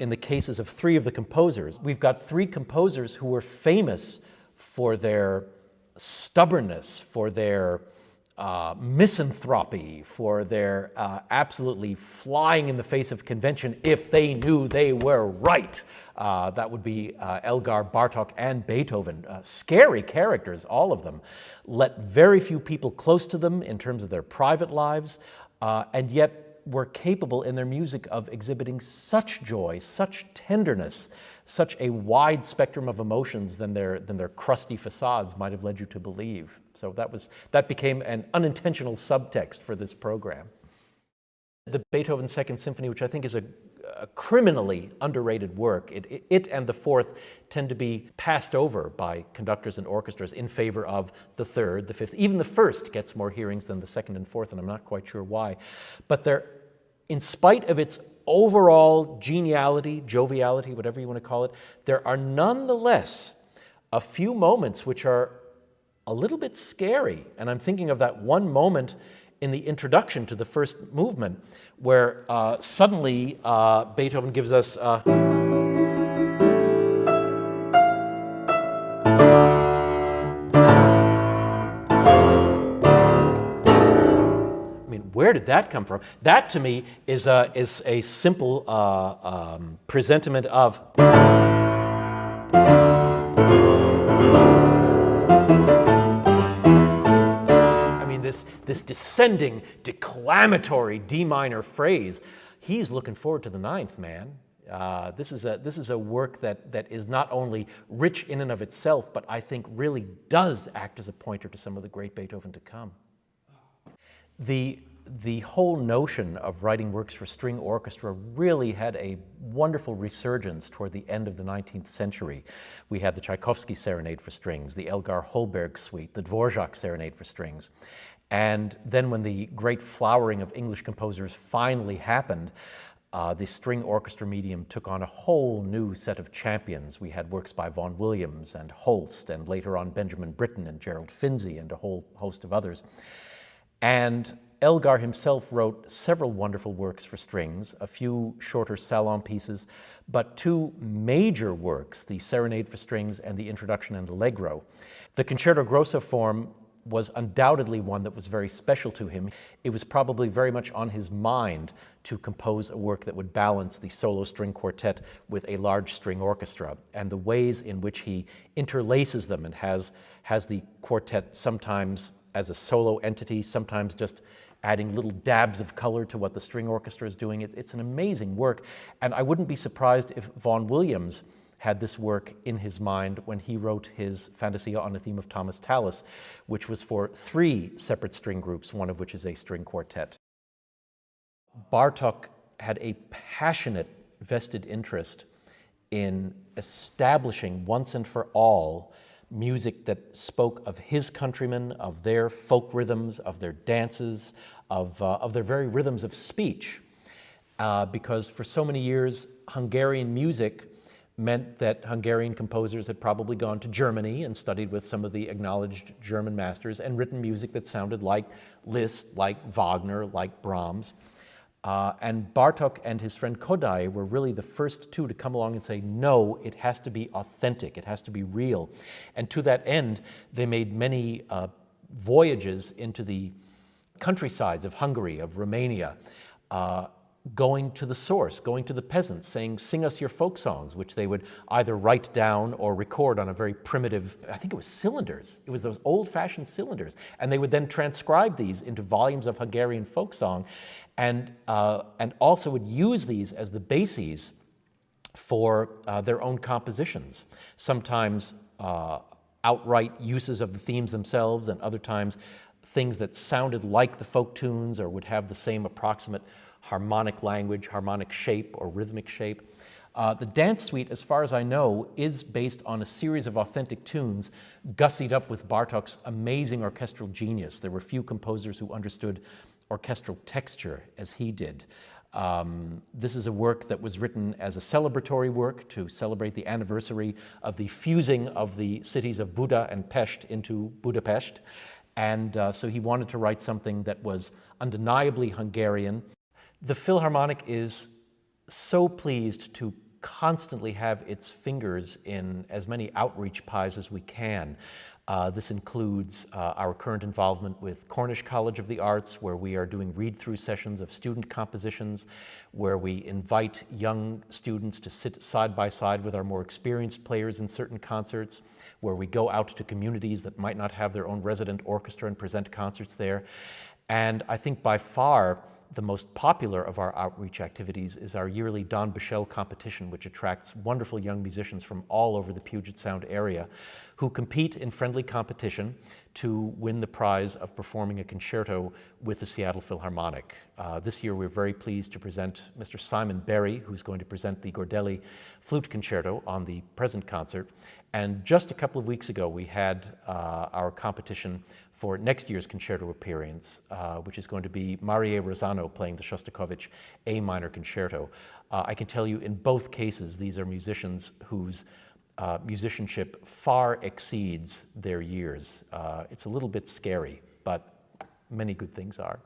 in the cases of three of the composers. We've got three composers who were famous for their stubbornness, for their misanthropy, for their absolutely flying in the face of convention if they knew they were right. That would be Elgar, Bartok, and Beethoven. Scary characters, all of them. Let very few people close to them in terms of their private lives, and yet were capable in their music of exhibiting such joy, such tenderness, such a wide spectrum of emotions than their crusty facades might have led you to believe. So that became an unintentional subtext for this program. The Beethoven Second Symphony, which I think is a criminally underrated work, it and the Fourth tend to be passed over by conductors and orchestras in favor of the Third, the Fifth. Even the First gets more hearings than the Second and Fourth, and I'm not quite sure why. But in spite of its overall geniality, joviality, whatever you want to call it, there are nonetheless a few moments which are a little bit scary. And I'm thinking of that one moment in the introduction to the first movement where suddenly Beethoven gives us where did that come from? That, to me, is a simple presentiment of this descending, declamatory D minor phrase. He's looking forward to the ninth, man. This is a work that is not only rich in and of itself, but I think really does act as a pointer to some of the great Beethoven to come. The whole notion of writing works for string orchestra really had a wonderful resurgence toward the end of the 19th century. We had the Tchaikovsky Serenade for strings, the Elgar Holberg Suite, the Dvorak Serenade for strings. And then when the great flowering of English composers finally happened, the string orchestra medium took on a whole new set of champions. We had works by Vaughan Williams and Holst, and later on Benjamin Britten and Gerald Finzi and a whole host of others. And Elgar himself wrote several wonderful works for strings, a few shorter salon pieces, but two major works, the Serenade for Strings and the Introduction and Allegro. The Concerto Grosso form was undoubtedly one that was very special to him. It was probably very much on his mind to compose a work that would balance the solo string quartet with a large string orchestra, and the ways in which he interlaces them and has the quartet sometimes as a solo entity, sometimes just adding little dabs of color to what the string orchestra is doing. It's an amazing work, and I wouldn't be surprised if Vaughan Williams had this work in his mind when he wrote his Fantasia on a Theme of Thomas Tallis, which was for three separate string groups, one of which is a string quartet. Bartók had a passionate, vested interest in establishing once and for all music that spoke of his countrymen, of their folk rhythms, of their dances, of their very rhythms of speech. Because for so many years, Hungarian music meant that Hungarian composers had probably gone to Germany and studied with some of the acknowledged German masters and written music that sounded like Liszt, like Wagner, like Brahms. And Bartók and his friend Kodály were really the first two to come along and say, no, it has to be authentic, it has to be real. And to that end, they made many voyages into the countrysides of Hungary, of Romania, going to the source, going to the peasants, saying, sing us your folk songs, which they would either write down or record on a very primitive, I think it was cylinders. It was those old-fashioned cylinders. And they would then transcribe these into volumes of Hungarian folk song, and also would use these as the bases for their own compositions. Sometimes outright uses of the themes themselves, and other times things that sounded like the folk tunes or would have the same approximate harmonic language, harmonic shape, or rhythmic shape. The dance suite, as far as I know, is based on a series of authentic tunes gussied up with Bartók's amazing orchestral genius. There were few composers who understood orchestral texture as he did. This is a work that was written as a celebratory work to celebrate the anniversary of the fusing of the cities of Buda and Pest into Budapest. And so he wanted to write something that was undeniably Hungarian. The Philharmonic is so pleased to constantly have its fingers in as many outreach pies as we can. This includes our current involvement with Cornish College of the Arts, where we are doing read-through sessions of student compositions, where we invite young students to sit side by side with our more experienced players in certain concerts, where we go out to communities that might not have their own resident orchestra and present concerts there. And I think by far the most popular of our outreach activities is our yearly Don Bichelle competition, which attracts wonderful young musicians from all over the Puget Sound area who compete in friendly competition to win the prize of performing a concerto with the Seattle Philharmonic. This year we're very pleased to present Mr. Simon Berry, who's going to present the GORDELI Flute Concerto on the present concert. And just a couple of weeks ago we had our competition for next year's concerto appearance, which is going to be Marie Rosano playing the Shostakovich A minor concerto. I can tell you in both cases, these are musicians whose musicianship far exceeds their years. It's a little bit scary, but many good things are.